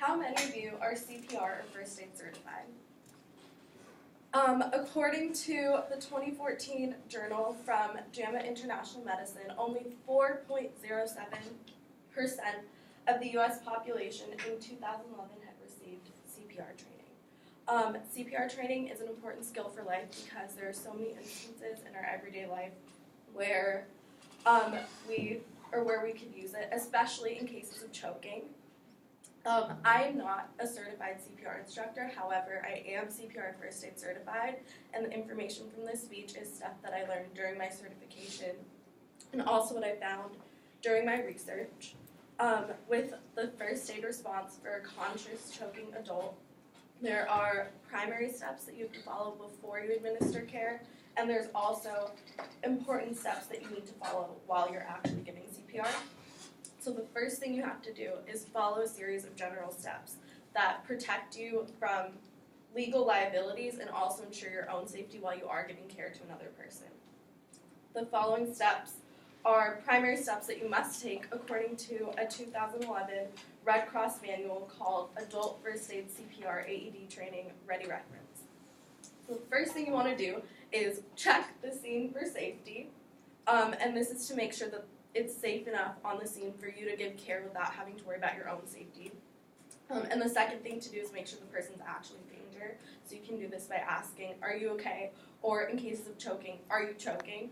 How many of you are CPR or first aid certified? According to the 2014 journal from JAMA International Medicine, only 4.07% of the U.S. population in 2011 had received CPR training. CPR training is an important skill for life because there are so many instances in our everyday life where we could use it, especially in cases of choking. I am not a certified CPR instructor, however, I am CPR first aid certified, and the information from this speech is stuff that I learned during my certification, and also what I found during my research. With the first aid response for a conscious choking adult, there are primary steps that you have to follow before you administer care, and there's also important steps that you need to follow while you're actually giving CPR. So the first thing you have to do is follow a series of general steps that protect you from legal liabilities and also ensure your own safety while you are giving care to another person. The following steps are primary steps that you must take according to a 2011 Red Cross manual called Adult First Aid CPR AED Training Ready Reference. So the first thing you want to do is check the scene for safety, and this is to make sure that it's safe enough on the scene for you to give care without having to worry about your own safety. And the second thing to do is make sure the person's actually in danger. So you can do this by asking, are you okay? Or in cases of choking, are you choking?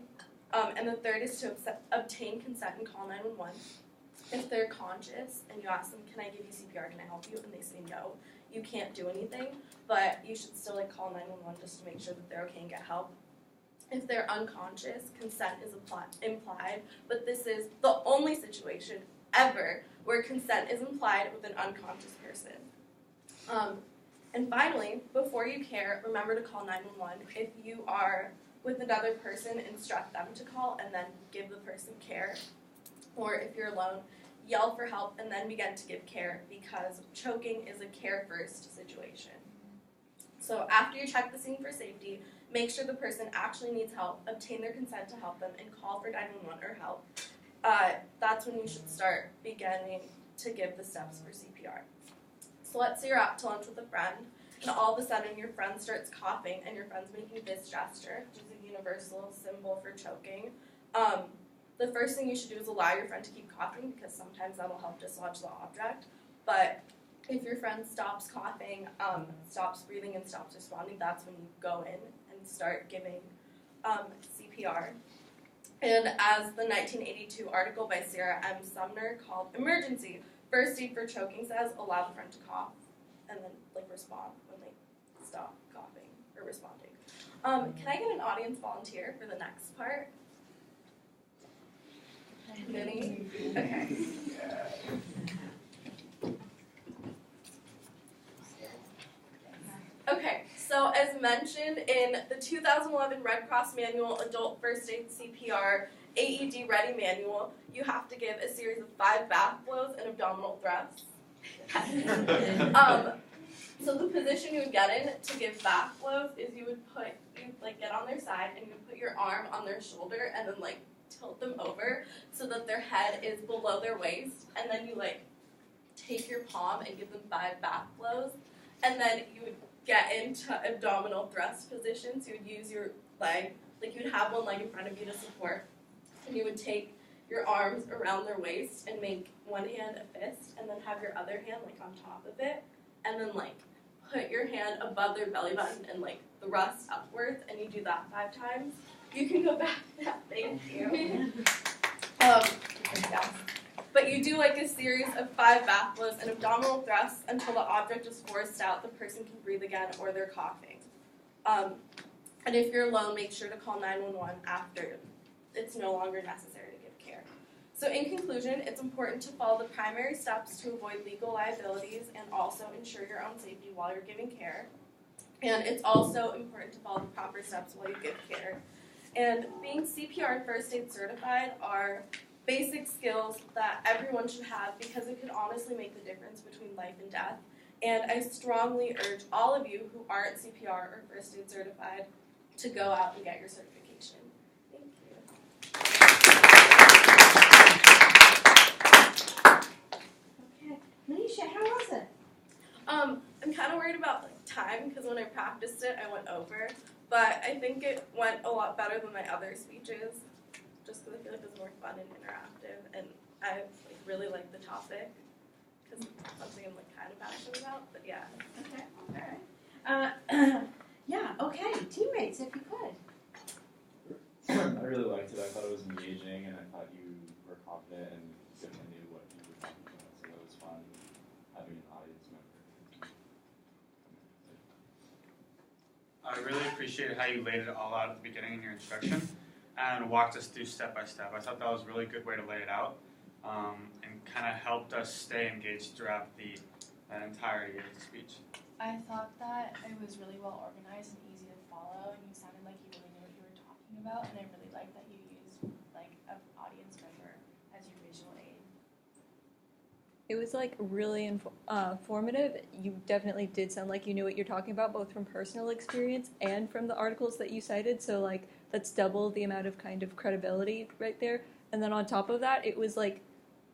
And the third is to obtain consent and call 911. If they're conscious and you ask them, can I give you CPR, can I help you? And they say no, you can't do anything, but you should still call 911 just to make sure that they're okay and get help. If they're unconscious, consent is implied, but this is the only situation ever where consent is implied with an unconscious person. And finally, before you care, remember to call 911. If you are with another person, instruct them to call and then give the person care. Or if you're alone, yell for help and then begin to give care because choking is a care first situation. So after you check the scene for safety, make sure the person actually needs help, obtain their consent to help them, and call for 911 or help. That's when you should start beginning to give the steps for CPR. So let's say you're out to lunch with a friend, and all of a sudden your friend starts coughing, and your friend's making this gesture, which is a universal symbol for choking. The first thing you should do is allow your friend to keep coughing, because sometimes that'll help dislodge the object. But if your friend stops coughing, stops breathing, and stops responding, that's when you go in and start giving CPR. And as the 1982 article by Sarah M. Sumner called Emergency First Aid for Choking says, allow the friend to cough and then respond when they stop coughing or responding. Can I get an audience volunteer for the next part? Minnie? Okay. Okay, so as mentioned in the 2011 Red Cross Manual Adult First Aid CPR AED Ready Manual, you have to give a series of 5 back blows and abdominal thrusts. So the position you would get in to give back blows is you'd get on their side and you'd put your arm on their shoulder and then tilt them over so that their head is below their waist, and then you take your palm and give them 5 back blows, and then you would get into abdominal thrust position. So you would use your leg, you'd have one leg in front of you to support, and you would take your arms around their waist and make one hand a fist, and then have your other hand on top of it, and then put your hand above their belly button and thrust upwards, and you do that 5 times. You can go back to that, thank you. Yeah. But you do a series of 5 back blows and abdominal thrusts until the object is forced out, the person can breathe again, or they're coughing. And if you're alone, make sure to call 911 after it's no longer necessary to give care. So in conclusion, it's important to follow the primary steps to avoid legal liabilities and also ensure your own safety while you're giving care. And it's also important to follow the proper steps while you give care. And being CPR and first aid certified are basic skills that everyone should have because it could honestly make the difference between life and death. And I strongly urge all of you who aren't CPR or first aid certified to go out and get your certification. Thank you. Okay. Manisha, how was it? kind of worried about like time because when I practiced it, I went over. But I think it went a lot better than my other speeches, just because I feel like it was more fun and interactive, and I like really like the topic because it's something I'm like kind of passionate about. But yeah. Okay. All right. Yeah. Okay. Teammates, if you could. I really liked it. I thought it was engaging, and I thought you were confident and definitely knew what you were talking about. So that was fun having an audience member. I really appreciated how you laid it all out at the beginning in your instruction and walked us through step by step. I thought that was a really good way to lay it out and kind of helped us stay engaged throughout that entirety of the speech. I thought that it was really well organized and easy to follow, and you sounded like you really knew what you were talking about, and I really liked that you used like an audience member as your visual aid. It was like really informative. You definitely did sound like you knew what you're talking about, both from personal experience and from the articles that you cited. So like that's double the amount of kind of credibility right there. And then on top of that, it was like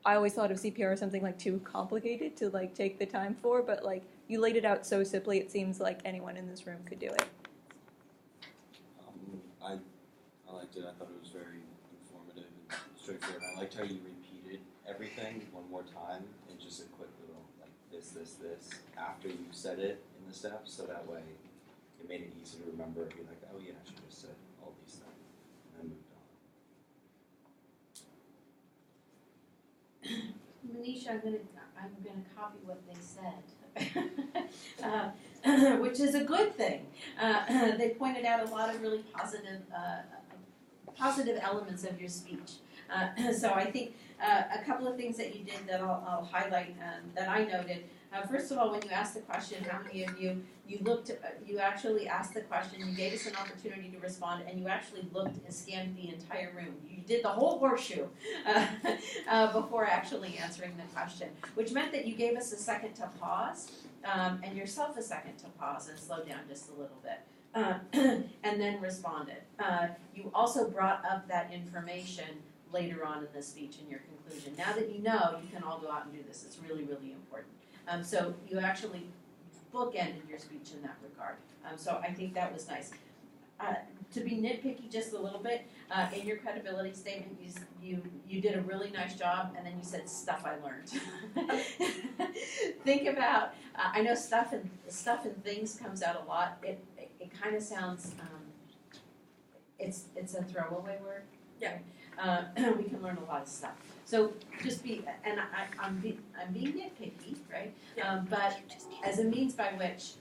I always thought of CPR as something like too complicated to like take the time for, but like you laid it out so simply. It seems like anyone in this room could do it. I liked it. I thought it was very informative and straightforward. I liked how you repeated everything one more time in just a quick little like this after you said it in the steps, so that way it made it easy to remember. Be like, oh yeah, she just said all these things, and then moved on. Manisha, I'm gonna copy what they said, which is a good thing. They pointed out a lot of really positive elements of your speech. So I think a couple of things that you did that I'll highlight that I noted. First of all, when you asked the question, how many of you actually asked the question, you gave us an opportunity to respond, and you actually looked and scanned the entire room. You did the whole horseshoe before actually answering the question, which meant that you gave us a second to pause, and yourself a second to pause and slow down just a little bit. And then responded. You also brought up that information later on in the speech in your conclusion. Now that you know, you can all go out and do this. It's really, really important. So you actually bookended your speech in that regard. So I think that was nice. To be nitpicky just a little bit, in your credibility statement, you did a really nice job, and then you said stuff I learned. Think about, I know stuff and things comes out a lot. It kind of sounds, it's a throwaway word. Yeah. We can learn a lot of stuff. So just be, and I'm being nitpicky, right? Yeah. But as a means by which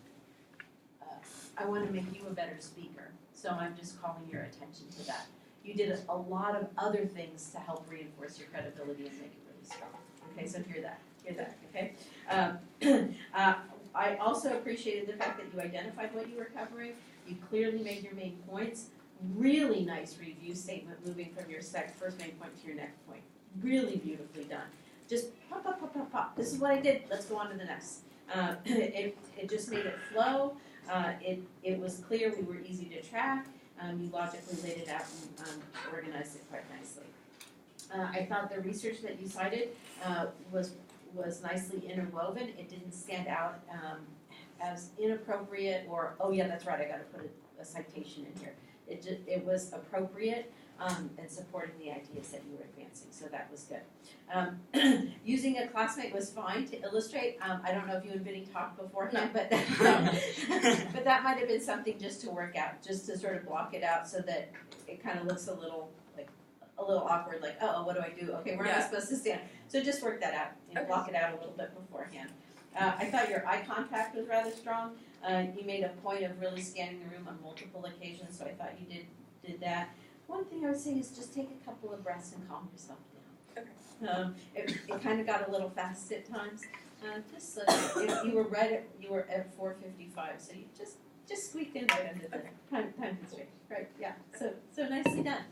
I want to make you a better speaker. So I'm just calling your attention to that. You did a lot of other things to help reinforce your credibility and make it really strong. Okay, so hear that, okay? I also appreciated the fact that you identified what you were covering. You clearly made your main points. Really nice review statement moving from your first main point to your next point. Really beautifully done. Just pop, pop, pop, pop, pop. This is what I did. Let's go on to the next. It just made it flow. It was clear. We were easy to track. You logically laid it out and organized it quite nicely. I thought the research that you cited was nicely interwoven. It didn't stand out as inappropriate or, oh yeah, that's right, I got to put a citation in here. It was appropriate and supporting the ideas that you were advancing, so that was good. Using a classmate was fine to illustrate. I don't know if you and Vinny talked beforehand, but but that might have been something just to work out, just to sort of block it out so that it kind of looks a little awkward, like, oh, what do I do? Okay, where am I supposed to stand? So just work that out, block it out a little bit beforehand. I thought your eye contact was rather strong. You made a point of really scanning the room on multiple occasions, so I thought you did that. One thing I would say is just take a couple of breaths and calm yourself down. Okay. It kind of got a little fast at times. You were at 4:55, so you just squeaked in right under the time constraint. Right? Yeah. So nicely done.